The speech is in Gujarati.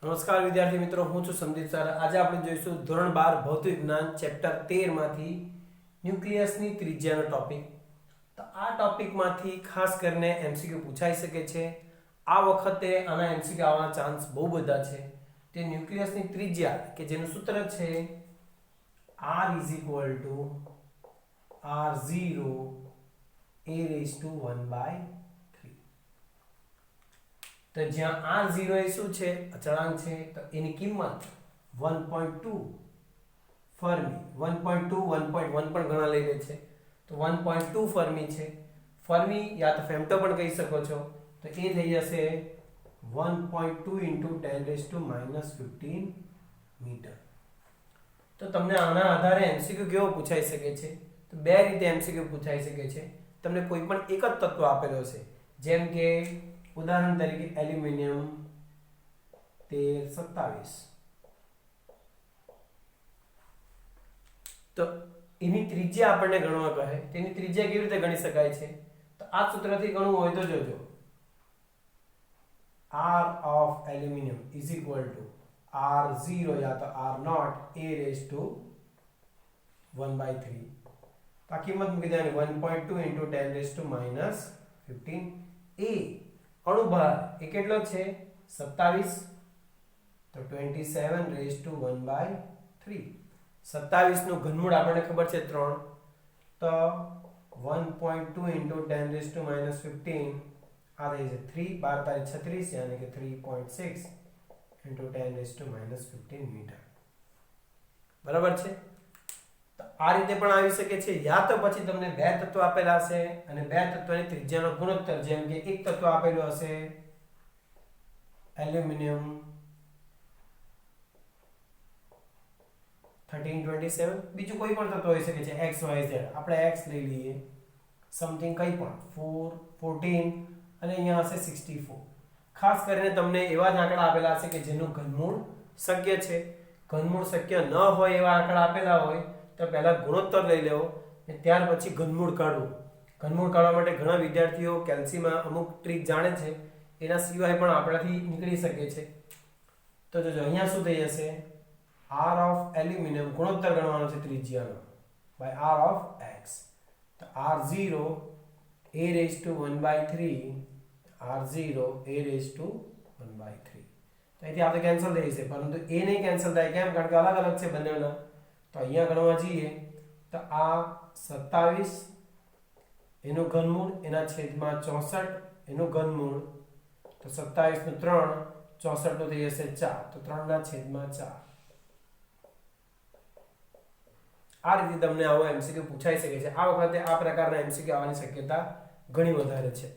નમસ્કાર વિદ્યાર્થી મિત્રો, હું છું સંદીપ સર। આજે આપણે જોઈશું ધોરણ 12 ભૌતિક વિજ્ઞાન ચેપ્ટર 13 માંથી ન્યુક્લિયસની ત્રિજ્યાનો ટોપિક। તો આ ટોપિકમાંથી ખાસ કરીને એમસીક્યુ પૂછાઈ શકે છે। આ વખતે આના એમસીક્યુ આવવાના ચાન્સ બહુ બધા છે। તે ન્યુક્લિયસની ત્રિજ્યા કે જેનું સૂત્ર છે R R0 a⁻1/3। તો જ્યાં R0 એ શું છે, અચળાંક છે, તો એની કિંમત 1.2 ફર્મી, 1.2 1.1 પણ ઘણા લઈ લે છે, તો 1.2 ફર્મી છે। ફર્મી યા તો ફેમ્ટો પણ કહી શકો છો, તો એ થઈ જશે 1.2 × 10⁻15 મીટર। તો તમને આના આધારે એમસીક્યુ કેવો પૂછાઈ શકે છે, તો બે રીતે એમસીક્યુ પૂછાઈ શકે છે। તમને કોઈ પણ એક જ તત્વ આપેલો છે, જેમ કે ઉદાહરણ તરીકે એલ્યુમિનિયમ 1327, તો એની ત્રિજ્યા આપણને ગણવા કહે। તેની ત્રિજ્યા કેવી રીતે ગણી શકાય છે, તો આ સૂત્રથી ગણવું હોય તો જોજો, R of aluminium is equal to R0 या तो R0 a⁻1/3। तो આ કિંમત મૂકી દેવાની 1.2 × 10⁻15 a અણુભાર એ કેટલો છે 27, તો 27⁻1/3। 27 નું ઘનમૂળ આપણને ખબર છે 3, તો 1.2 × 10⁻15 આ થઈ છે 3, 12 × 36 यानी कि 3.6 × 10⁻15 મીટર। બરાબર છે। તો આ રીતે પણ આવી શકે છે, યા તો પછી તમને બે તત્વો આપેલા હશે અને બે તત્વની ત્રિજ્યાનો ગુણોત્તર, જેમ કે એક તત્વ આપેલું હશે એલ્યુમિનિયમ 1327, બીજું કોઈ પણ તત્વ હોઈ શકે છે x y z, આપણે x લઈ લઈએ, સમથિંગ કંઈ પણ 4 14 અને અહીંયા હશે 64। ખાસ કરીને તમને એવા જ આંકડા આપેલા હશે કે જેનું ઘનમૂળ શક્ય છે। ઘનમૂળ શક્ય ન હોય એવા આંકડા આપેલા હોય તો પહેલા ગુણોત્તર લઈ લેવો અને ત્યાર પછી ઘનમૂળ કાઢવું। ઘનમૂળ કાઢવા માટે ઘણા વિદ્યાર્થીઓ કેલ્સીમાં અમુક ટ્રીક જાણે છે, એના સિવાય પણ આપણાથી નીકળી શકે છે। તો જોજો અહીંયા શું થઈ જશે, R of aluminium ગુણોત્તર ગણવાનો છે ત્રિજ્યાનો by R of x, તો R0 a⁻1/3 R0 a⁻1/3। તો અહીંથી આપણે કેન્સલ થઈ જશે, પરંતુ એ નહીં કેન્સલ થાય, કેમ? કારણ કે અલગ અલગ છે બંનેના। તો અહીંયા ગણવા જઈએ તો આ 27 એનું ઘનમૂળ એના છેદમાં 64 એનું ઘનમૂળ, તો 27 નું 3, 64 નું થઈ જશે 4, તો 3/4। આ રીતે તમને આવો એમસીક્યુ પૂછાઈ શકે છે। આ વખતે આ પ્રકારના એમસીક્યુ આવવાની શક્યતા ઘણી વધારે છે।